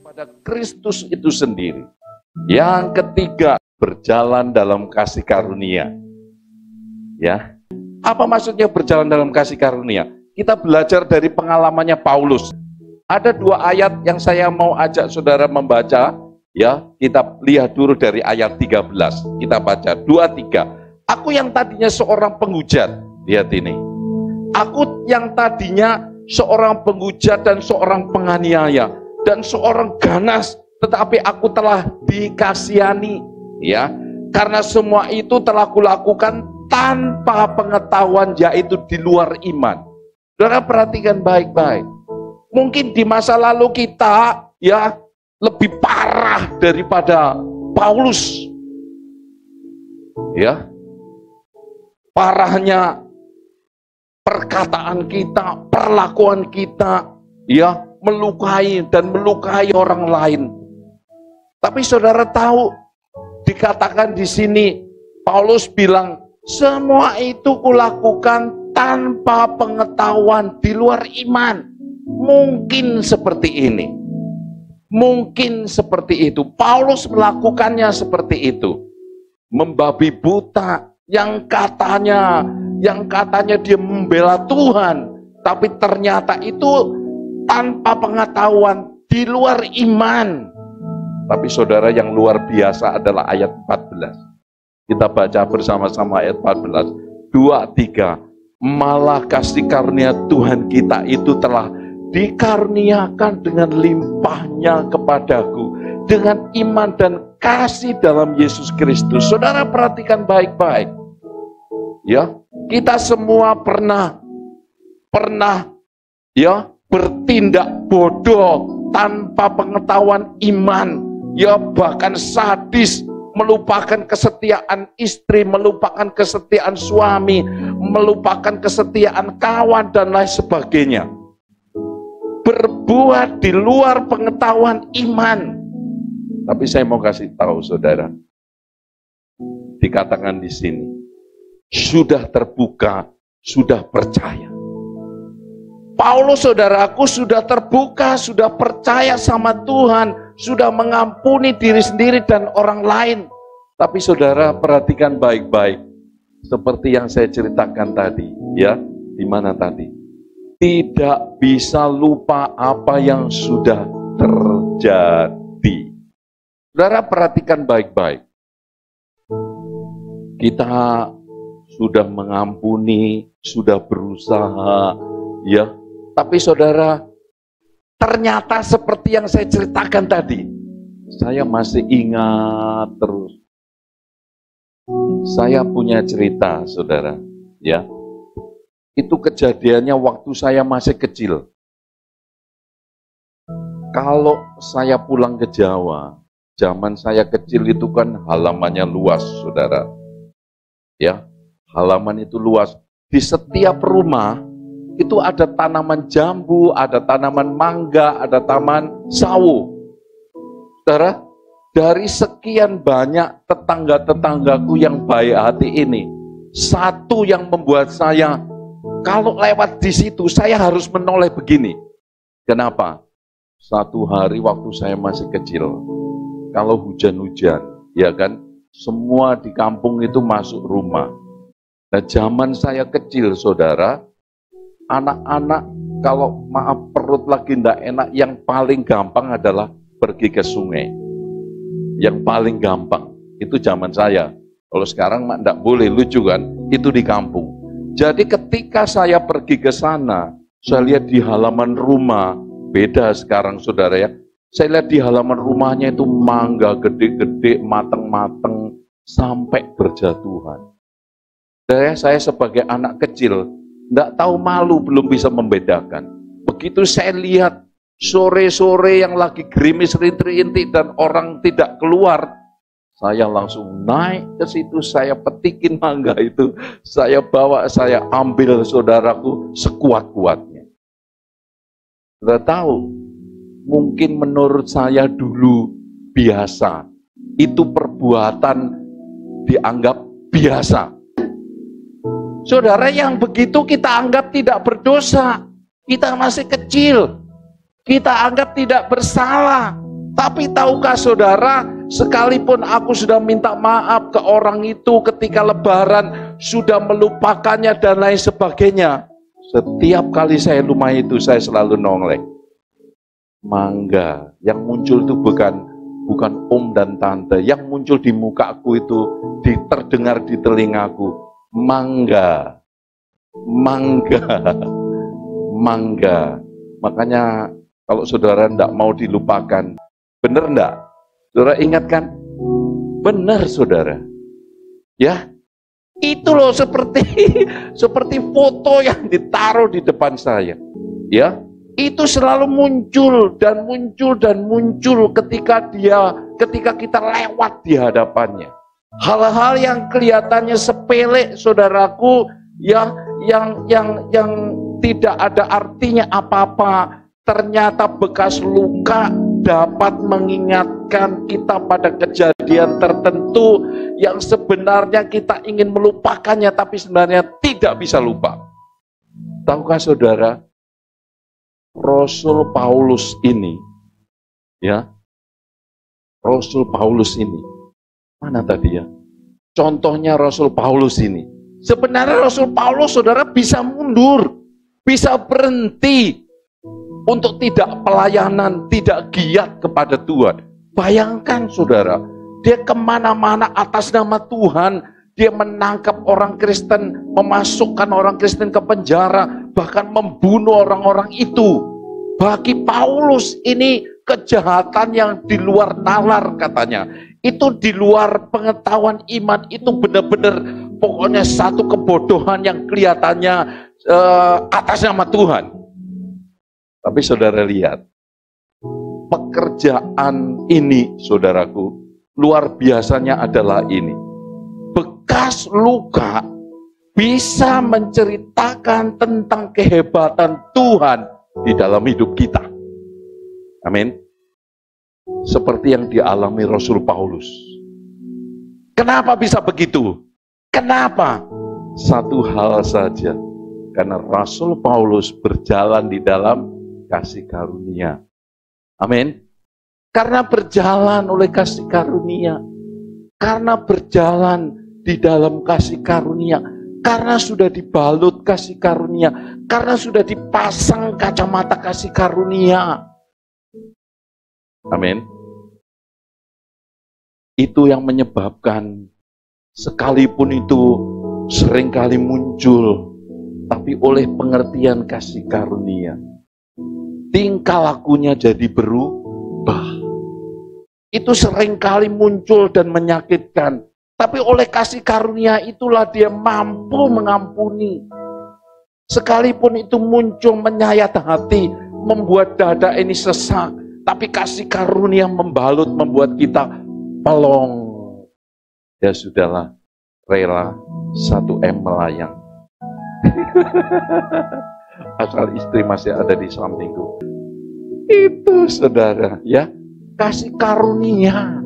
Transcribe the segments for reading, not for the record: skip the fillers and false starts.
Pada Kristus itu sendiri. Yang ketiga, berjalan dalam kasih karunia. Ya, apa maksudnya berjalan dalam kasih karunia? Kita belajar dari pengalamannya Paulus. Ada 2 ayat yang saya mau ajak saudara membaca. Ya, kita lihat dulu dari ayat 13. Kita baca 2-3. Aku yang tadinya seorang penghujat, lihat ini. Aku yang tadinya seorang penghujat dan seorang penganiaya dan seorang ganas, tetapi aku telah dikasihani, ya. Karena semua itu telah kulakukan tanpa pengetahuan, yaitu di luar iman. Saudara perhatikan baik-baik. Mungkin di masa lalu kita ya lebih parah daripada Paulus. Ya. Parahnya perkataan kita, perlakuan kita, ya, melukai dan melukai orang lain. Tapi saudara tahu, dikatakan di sini Paulus bilang, semua itu kulakukan tanpa pengetahuan, di luar iman. Mungkin seperti ini. Mungkin seperti itu. Paulus melakukannya seperti itu. Membabi buta yang katanya dia membela Tuhan, tapi ternyata itu tanpa pengetahuan, di luar iman. Tapi saudara, yang luar biasa adalah ayat 14. Kita baca bersama-sama ayat 14. 2-3. Malah kasih karunia Tuhan kita itu telah dikaruniakan dengan limpahnya kepadaku, dengan iman dan kasih dalam Yesus Kristus. Saudara perhatikan baik-baik. Ya, kita semua pernah ya bertindak bodoh tanpa pengetahuan iman. Ya, bahkan sadis, melupakan kesetiaan istri, melupakan kesetiaan suami, melupakan kesetiaan kawan dan lain sebagainya. Berbuat di luar pengetahuan iman. Tapi saya mau kasih tahu saudara, dikatakan di sini, sudah terbuka, sudah percaya. Paulus saudaraku sudah terbuka, sudah percaya sama Tuhan, sudah mengampuni diri sendiri dan orang lain. Tapi saudara perhatikan baik-baik, seperti yang saya ceritakan tadi, ya, di mana tadi? Tidak bisa lupa apa yang sudah terjadi. Saudara perhatikan baik-baik. Kita sudah mengampuni, sudah berusaha, ya. Tapi saudara, ternyata seperti yang saya ceritakan tadi, saya masih ingat terus. Saya punya cerita, saudara, ya. Itu kejadiannya waktu saya masih kecil. Kalau saya pulang ke Jawa, zaman saya kecil itu kan halamannya luas, saudara. Ya, halaman itu luas. Di setiap rumah itu ada tanaman jambu, ada tanaman mangga, ada taman sawo. Saudara, dari sekian banyak tetangga-tetanggaku yang baik hati ini, satu yang membuat saya, kalau lewat di situ, saya harus menoleh begini. Kenapa? Satu hari waktu saya masih kecil, kalau hujan-hujan, ya kan, semua di kampung itu masuk rumah. Nah, zaman saya kecil, saudara, anak-anak kalau maaf perut lagi tidak enak, yang paling gampang adalah pergi ke sungai. Yang paling gampang, itu zaman saya. Kalau sekarang tidak boleh, lucu kan, itu di kampung. Jadi ketika saya pergi ke sana, saya lihat di halaman rumah, beda sekarang saudara ya, saya lihat di halaman rumahnya itu mangga gede-gede, mateng-mateng, sampai berjatuhan. Saya sebagai anak kecil, tidak tahu malu, belum bisa membedakan. Begitu saya lihat sore-sore yang lagi gerimis rintik-rintik dan orang tidak keluar, saya langsung naik ke situ, saya petikin mangga itu, saya bawa, saya ambil saudaraku sekuat-kuatnya. Sudah tahu, mungkin menurut saya dulu biasa, itu perbuatan dianggap biasa. Saudara, yang begitu kita anggap tidak berdosa. Kita masih kecil. Kita anggap tidak bersalah. Tapi tahukah saudara, sekalipun aku sudah minta maaf ke orang itu ketika lebaran, sudah melupakannya dan lain sebagainya, setiap kali saya rumah itu saya selalu noleh. Mangga, yang muncul itu bukan om dan tante, yang muncul di mukaku itu terdengar di telingaku, mangga, mangga, mangga. Makanya kalau saudara tidak mau dilupakan, benar enggak? Saudara ingatkan? Benar saudara. Ya, itu loh seperti foto yang ditaruh di depan saya. Ya, itu selalu muncul dan muncul dan muncul ketika kita lewat di hadapannya. Hal-hal yang kelihatannya sepele, saudaraku, ya, yang tidak ada artinya apa-apa, ternyata bekas luka dapat mengingatkan kita pada kejadian tertentu yang sebenarnya kita ingin melupakannya, tapi sebenarnya tidak bisa lupa. Tahukah saudara, Rasul Paulus ini, ya, Rasul Paulus ini, mana tadi ya? Contohnya Rasul Paulus ini. Sebenarnya Rasul Paulus, saudara, bisa mundur, bisa berhenti untuk tidak pelayanan, tidak giat kepada Tuhan. Bayangkan saudara, dia kemana-mana atas nama Tuhan, dia menangkap orang Kristen, memasukkan orang Kristen ke penjara, bahkan membunuh orang-orang itu. Bagi Paulus ini kejahatan yang di luar nalar katanya. Itu di luar pengetahuan iman, itu benar-benar pokoknya satu kebodohan yang kelihatannya atas nama Tuhan. Tapi saudara lihat, pekerjaan ini saudaraku, luar biasanya adalah ini. Bekas luka bisa menceritakan tentang kehebatan Tuhan di dalam hidup kita. Amin. Seperti yang dialami Rasul Paulus. Kenapa bisa begitu? Kenapa? Satu hal saja. Karena Rasul Paulus berjalan di dalam kasih karunia. Amin. Karena berjalan oleh kasih karunia. Karena berjalan di dalam kasih karunia. Karena sudah dibalut kasih karunia. Karena sudah dipasang kacamata kasih karunia. Amin. Itu yang menyebabkan sekalipun itu seringkali muncul, tapi oleh pengertian kasih karunia, tingkah lakunya jadi berubah. Itu seringkali muncul dan menyakitkan, tapi oleh kasih karunia itulah dia mampu mengampuni. Sekalipun itu muncul menyayat hati, membuat dada ini sesak, tapi kasih karunia membalut, membuat kita pelong. Ya sudahlah, rela 1M melayang. Asal istri masih ada di sampingku. Itu saudara, ya, kasih karunia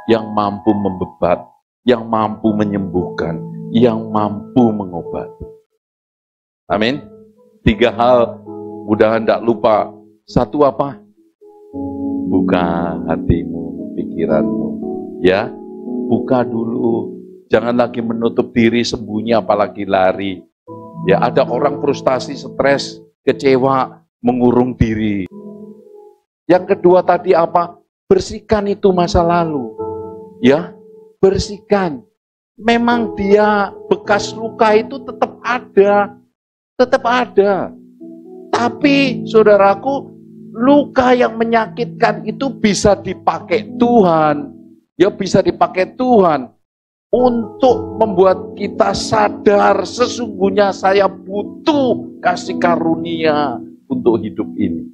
yang mampu membebat, yang mampu menyembuhkan, yang mampu mengobati. Amin. 3 hal, mudah-mudahan tidak lupa. 1 apa? Buka hatimu, pikiranmu, ya, buka dulu. Jangan lagi menutup diri, sembunyi, apalagi lari. Ya, ada orang frustasi, stres, kecewa, mengurung diri. Yang kedua tadi apa? Bersihkan itu masa lalu. Ya, bersihkan. Memang dia bekas luka itu tetap ada. Tetap ada. Tapi saudaraku, luka yang menyakitkan itu bisa dipakai Tuhan. Ya, bisa dipakai Tuhan untuk membuat kita sadar sesungguhnya saya butuh kasih karunia untuk hidup ini.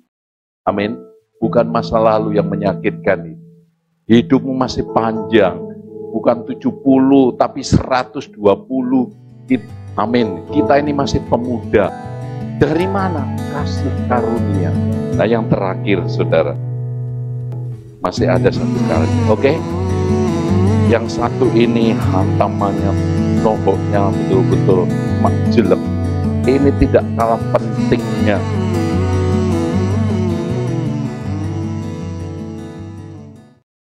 Amin. Bukan masa lalu yang menyakitkan ini. Hidupmu masih panjang. Bukan 70 tapi 120. Amin. Kita ini masih pemuda. Dari mana? Kasih karunia. Nah, yang terakhir saudara, masih ada 1 kali. Oke? Yang satu ini hantamannya nohoknya betul-betul makjelek. Ini tidak kalah pentingnya